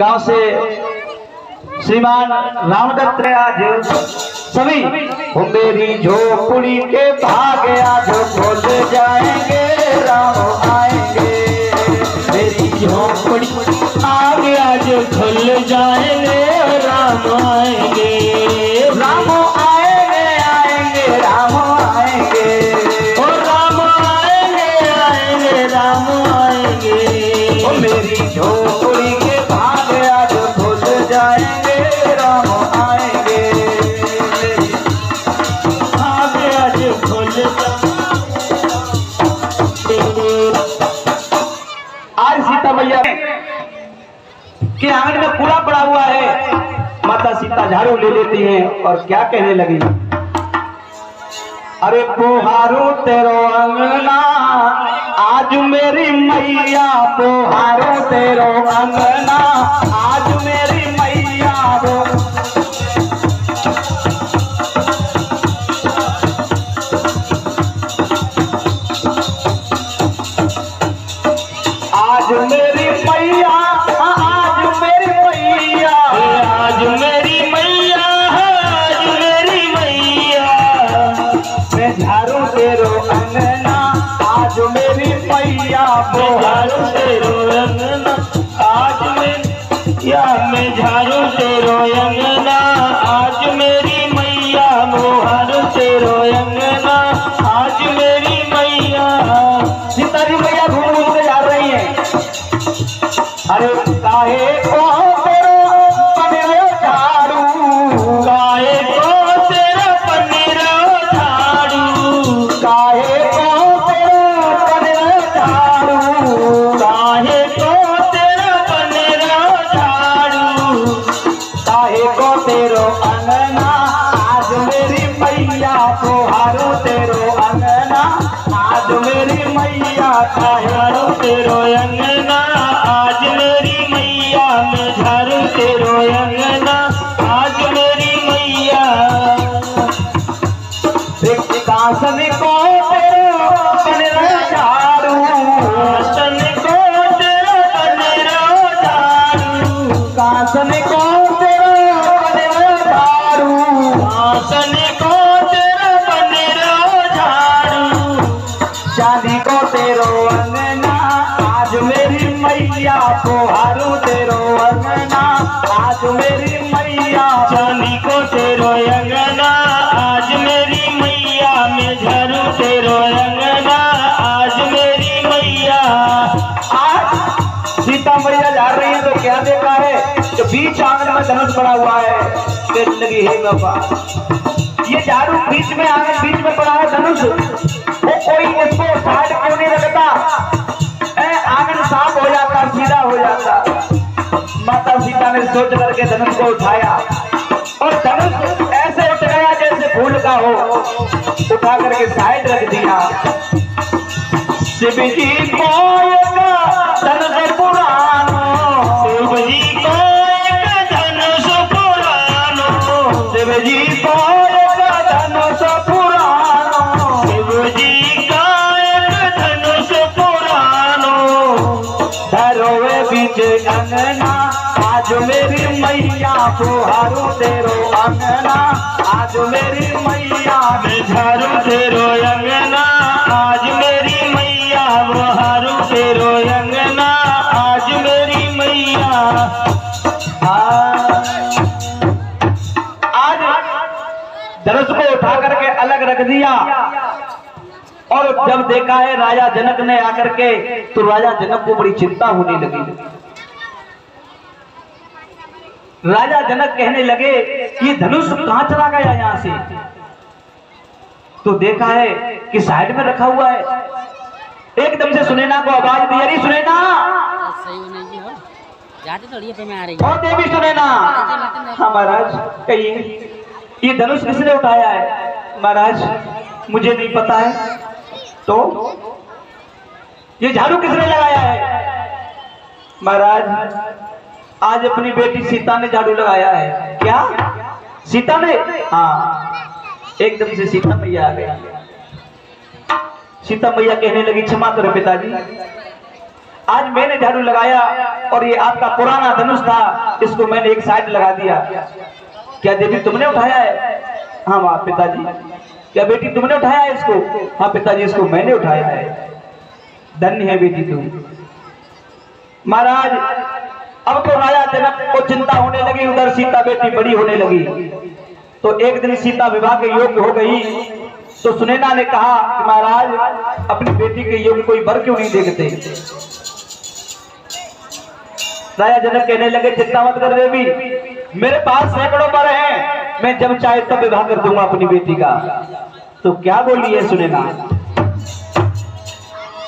गांव से श्रीमान रामदत्त आज सभी हो मेरी झोपड़ी के भाग आज खोल जाएंगे, राम आएंगे। मेरी झोपड़ी आगे आज खुल जाएंगे, राम आएंगे। राम आएंगे आएंगे राम आएंगे, ओ राम आएंगे आएंगे राम आएंगे। ओ मेरी झोपड़ी के भाग आज खुल जाएंगे, राम आएंगे। भाग आज खुल जाएंगे। आज सीता मैया के आंगन में कूड़ा पड़ा हुआ है। माता सीता झाड़ू ले लेती हैं और क्या कहने लगी, अरे पोहारो तेरो अंगना आज मेरी मैया, पोहारो तेरो अंगना आज मेरी मैया। आज मेरी मैया, आज मेरी मैया, आज मेरी मैया, आज मेरी मैया। मैं झाड़ू तेरो अंगना आज मेरी मैया, झाड़ू तेरो अंगना आज मेरी, या मैं झाड़ू तेरो अंगना आज मेरी मैया, झाड़ू तेरो अंगना आज मेरी मैया। सीता जी मैया घूम घूम के जा रही है। अरे काहे को तेरा पनेरो झाड़ू, काहे को तेरा पनेरो झाड़ू, काहे को तेरा पनेरो झाड़ू, काहे को तेरा पनेरो झाड़ू। काहे को तेरो अंगना आज मेरी मैया, पोहारो तेरो अंगना आज मेरी मैया। झाड़ू तेरो अंगना आज मेरी मैया, मैं झाड़ू तेरो अंगना आज मेरी मैया। कासन को तेरो पनेरो झाड़ू, कासन को तेरो पनेरो झाड़ू, कासन को तेरो पनेरो झाड़ू, कासन को तेरो पनेरो झाड़ू। चांदी को तेरो अंगना आज मेरी मैया, पोहारू तेरो अंगना आज मेरी मैया। चांदी को तेरो अंगना आज मेरी मैया, मैं झाड़ू तेरो अंगना आज मेरी मैया। आज सीता मैया जा रही है तो क्या देखा है, जो बीच आंगन में धनुष पड़ा हुआ है। कहने लगी हे बाबा, ये झाड़ू बीच में आंगन बीच में पड़ा है धनुष, वो कोई इसको साइड क्यों नहीं रखता, आंगन साफ हो जाता, सीधा हो जाता। माता सीता ने सोच करके धनुष को उठाया और धनुष ऐसे उठ गया जैसे फूल का हो, उठा करके साइड रख दिया। शिव जी को धनुष पुरानो, शिव जी को धनुष पुरानो, शिव जी को धनुष पुरानो, शिव जी का धनुष पुरानो। धरोवे बीच अंगना आज मेरी मैया, पोहारू तेरो अंगना आज मेरी मैया। मैं झाड़ू तेरो अंगना आज मेरी मैया, पोहारू तेरो अंगना आज मेरी मैया। आज धनुष को उठा करके अलग रख दिया और जब देखा है राजा जनक ने आकर के, तो राजा जनक को बड़ी चिंता होने लगी। राजा जनक कहने लगे ये धनुष कहां चला गया यहां से, तो देखा है कि साइड में रखा हुआ है। एकदम से सुनैना को आवाज दी, अरे सुनैना, और देवी सुनैना। हाँ महाराज कहिए, ये धनुष किसने उठाया है? महाराज मुझे नहीं पता है। तो ये झाड़ू किसने लगाया है? महाराज आज अपनी बेटी सीता ने झाड़ू लगाया है। क्या सीता ने? हाँ। एकदम से सीता मैया आ गई। सीता मैया कहने लगी क्षमा करो पिताजी, आज मैंने झाड़ू लगाया और ये आपका पुराना धनुष था, इसको मैंने एक साइड लगा दिया। क्या देवी तुमने उठाया है? हाँ माँ पिताजी। क्या बेटी तुमने उठाया है इसको? हाँ पिताजी, इसको मैंने उठाया है। धन्य है बेटी तुम। महाराज अब तो राजा जनक को चिंता होने लगी, उधर सीता बेटी बड़ी होने लगी। तो एक दिन सीता विवाह के योग्य हो गई तो सुनैना ने कहा कि महाराज अपनी बेटी के योग्य कोई वर क्यों नहीं देखते? राजा जनक कहने लगे चिंता मत कर देवी, मेरे पास सैकड़ों वर हैं, मैं जब चाहे तब विवाह कर दूंगा अपनी बेटी का। तो क्या बोली है सुनैना?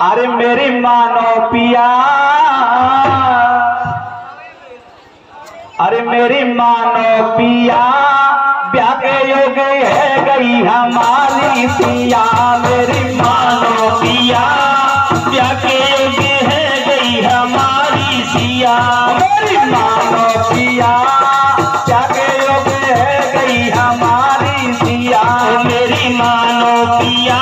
अरे मेरी मानो पिया, अरे मेरी मानो पिया, ब्याह के योग्य है गई हमारी सिया। मेरी मानो पिया, ब्याह के योग्य है गई हमारी सिया। मेरी मानो पिया, ब्याह के योग्य है गई हमारी सिया। मेरी मानो पिया,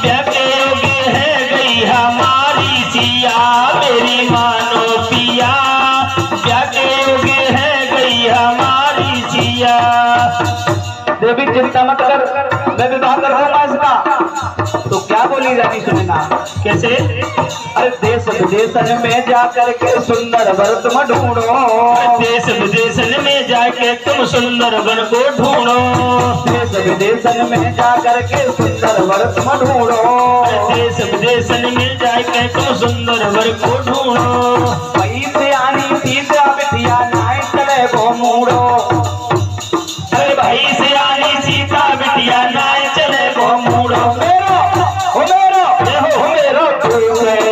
ब्याह के योग्य है गई हमारी सिया। मेरी मानो पिया, ब्याह के योग्य है गई हमारी सिया। देवी चिंता मत कर, मैं विवाह कर दूंगा इसका। तो क्या बोली रानी सुनैना? कैसे? अरे देश विदेशन में जाकर के सुंदर वर तुम ढूंढो। देश विदेशन में जाके तुम सुंदर वर को ढूंढो। देश विदेशन में जाकर के सुंदर वर तुम ढूंढो। देश विदेशन में जाके तुम सुंदर वर को ढूंढो। वही से आनी सीता बिटिया नाय चले वो मूड़ो। अरे भाई से आनी सीता बिटिया नाय चले वो मूड़ो।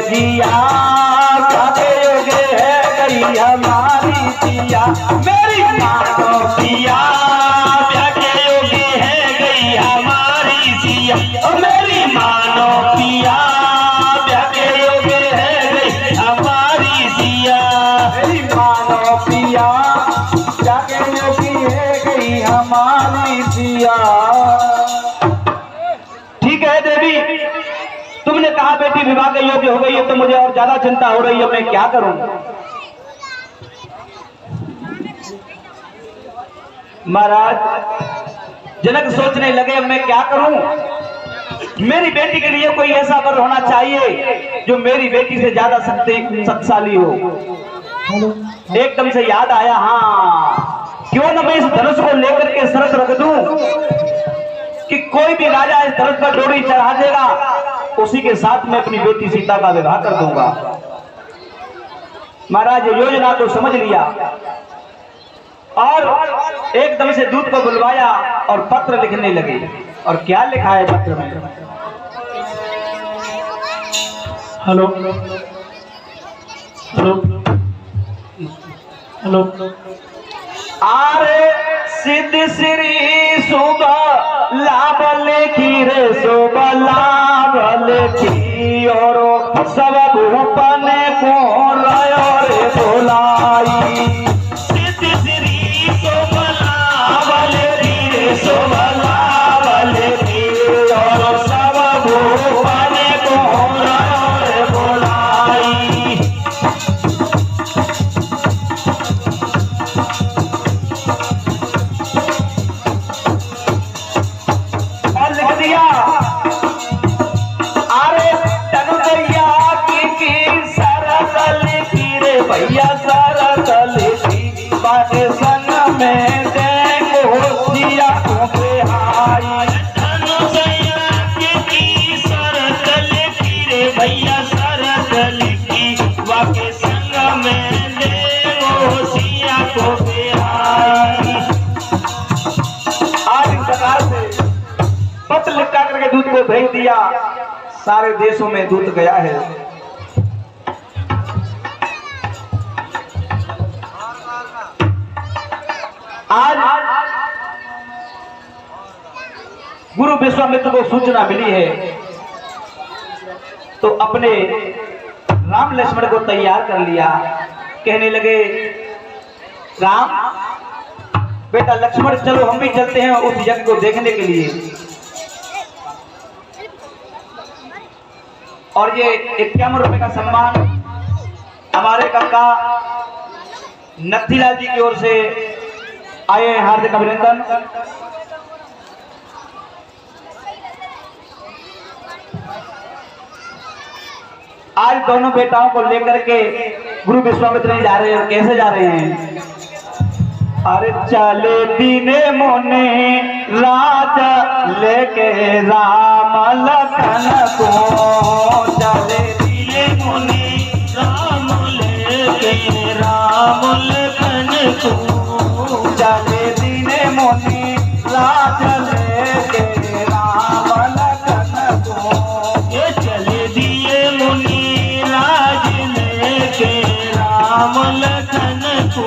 जिया काके योगे है गई हमारी सिया। मेरी मानो पिया, ब्याह के योगे है गई हमारी सिया। मेरी मानो पिया, ब्याह के योगे है गई हमारी सिया। मेरी मानो पिया, ब्याह के योगे है गई हमारी सिया। ठीक है देवी, तुमने कहा बेटी विवाह के योग्य हो गई है तो मुझे और ज्यादा चिंता हो रही है, मैं क्या करूं? महाराज जनक सोचने लगे मैं क्या करूं? मेरी बेटी के लिए कोई ऐसा वर होना चाहिए जो मेरी बेटी से ज्यादा शक्तिशाली हो। एकदम से याद आया, हाँ क्यों ना मैं इस धनुष को लेकर के शर्त रख दूं कि कोई भी राजा इस धनुष पर डोरी चढ़ा देगा, उसी के साथ मैं अपनी बेटी सीता का विवाह कर दूंगा। महाराज योजना को समझ लिया और एकदम से दूत को बुलवाया और पत्र लिखने लगे। और क्या लिखा है पत्र में? Hello hello hello. आरे सिद्ध श्री सुबह लाभ लेखी रे सुबह लाभ लेखी और सब भूपन को रयो रे बोलाई। सिद्ध श्री सुबह लाभ लेखी रे सुबह लाभ लेखी और सब भूपन को रयो रे बोलाई। भैया सारा चलेगी बाटे संग में देखो जिया को बेहाई। धनुषैया की शरत लेकी रे भैया शरत लेकी वाके संग में देखो जिया को बेहाई। आज इस प्रकार से पत्र लिख करके दूत को भेज दिया। सारे देशों में दूत गया है। आज गुरु विश्वामित्र को सूचना मिली है तो अपने राम लक्ष्मण को तैयार कर लिया। कहने लगे राम बेटा लक्ष्मण चलो हम भी चलते हैं उस यज्ञ को देखने के लिए। और ये 51 रुपए का सम्मान हमारे काका नथीलाल जी की ओर से आए हैं, हार्दिक अभिनंदन। आज दोनों बेटाओं को लेकर के गुरु विश्वामित्र जा रहे हैं। कैसे जा रहे हैं? अरे चले दीने मोने राजा लेके राम लखन को, चले दीने मोने राम लेके राम लखन को, चले दीने मोने राजा लेके राम लखन को, ये चले दिए मुनि राज लेके राम लखन को,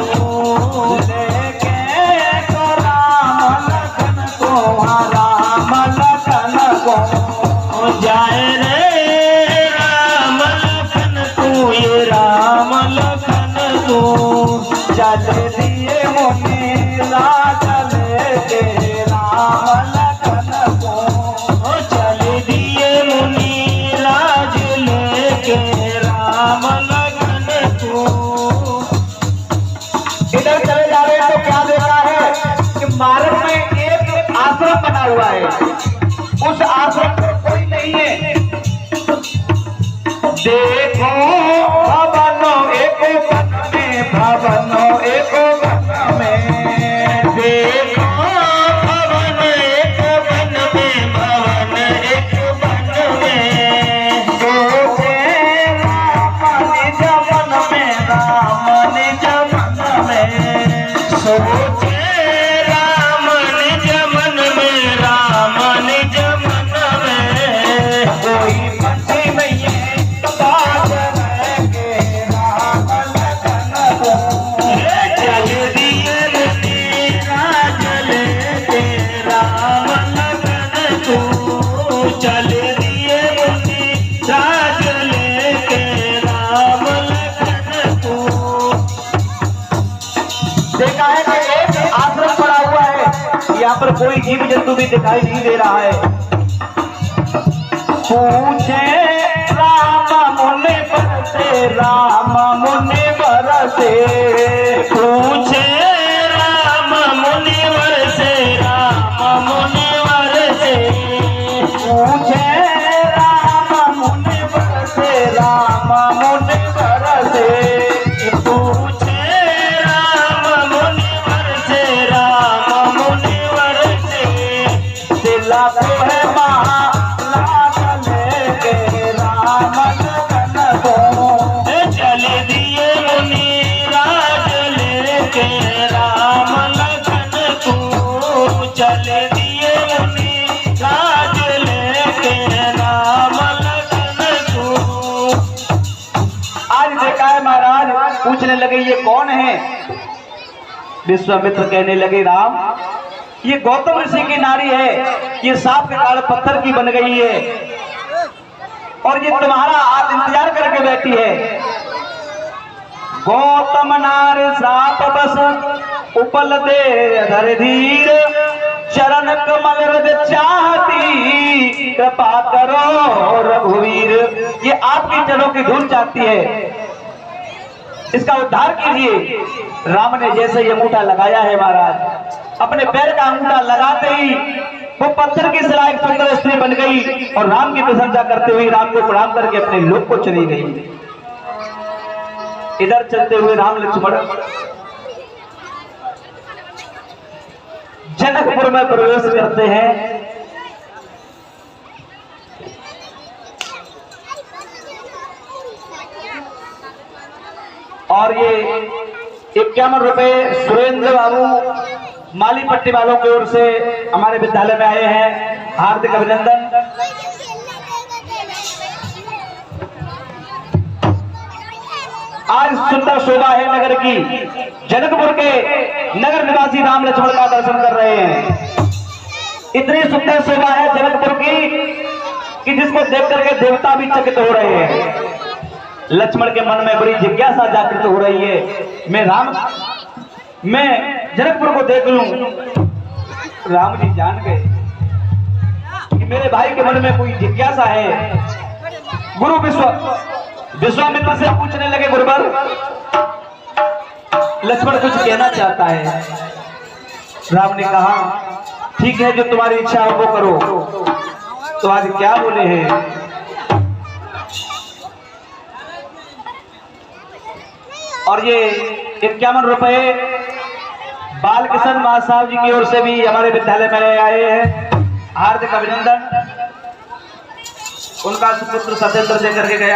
जाए रे राम लखन को, ये राम लखन को, चल दिए मुनि राज लेके राम लखन को, चल दिए मुनि राज लेके राम लखन को। इधर चले जा रहे हैं तो क्या देखा है कि मार्ग में एक आश्रम बना हुआ है। उस आश्रम पर कोई नहीं है। देखो भवनो एक वन में, भवनो एक वन में, देखो भवन एक वन में, भवन एक वन में, सोचे राम निज मन में, राम निज मन में, सोचे राम निज मन में, राम निज मन में, कोई पंछी नहीं है बाज के राम लखन को, चल दिए मुनि राज लेके राम लखन को, चल दिए मुनि राज लेके राम लखन को। देखा है कि एक आश्रम पड़ा हुआ है, यहाँ पर कोई जीव जंतु भी दिखाई नहीं दे रहा है। पूछे राम मुनि बरसे, राम मुनि बरसे, पूछे राम मुनि बरसे, राम मुनि बरसे, पूछे राम मुनि बरसे, राम मुनि बरसे, पूछे राम मुनि बरसे, राम मुनि बरसे, दिला है महाराज लेके राम लखन को, चल दिए मुनि राज लेके राम लखन को, चल दिए मुनि राज लेके राम लखन को। आज देखा है महाराज पूछने लगे ये कौन है? विश्वामित्र कहने लगे राम ये गौतम ऋषि की नारी है, ये सांप के काल पत्थर की बन गई है और ये तुम्हारा आज इंतजार करके बैठी है। गौतम नार साप बस उपल दे धर धीर, चरण कमल रज चाहती, कृपा करो रघुवीर। ये आपकी चरणों की धूल चाहती है, इसका उद्धार कीजिए। राम ने जैसे ये अंगूठा लगाया है महाराज, अपने पैर का अंगूठा लगाते ही वो पत्थर की सिला एक सुंदर स्त्री बन गई और राम की प्रशंसा करते हुए राम को प्रणाम करके अपने लोक को चली गई। इधर चलते हुए राम लक्ष्मण जनकपुर में प्रवेश करते हैं। और ये 51 रुपए सुरेंद्र बाबू माली पट्टी वालों की ओर से हमारे विद्यालय में आए हैं, हार्दिक अभिनंदन। आज सुंदर शोभा है नगर की, जनकपुर के नगर निवासी राम लक्ष्मण का दर्शन कर रहे हैं। इतनी सुंदर शोभा है जनकपुर की कि जिसको देख करके देवता भी चकित हो रहे हैं। लक्ष्मण के मन में बड़ी जिज्ञासा जागृत हो रही है, मैं जनकपुर को देख लूं। राम जी जान गए कि मेरे भाई के मन में कोई जिज्ञासा है। गुरु विश्वामित्र से पूछने लगे गुरुवर, लक्ष्मण कुछ कहना चाहता है। राम ने कहा ठीक है, जो तुम्हारी इच्छा है वो करो। तो आज क्या बोले हैं? और ये 51 रुपए बालकिशन महासाहब जी की ओर से भी हमारे विद्यालय में आए हैं। हार्दिक अभिनंदन। उनका सुपुत्र सत्येंद्र दे करके गया।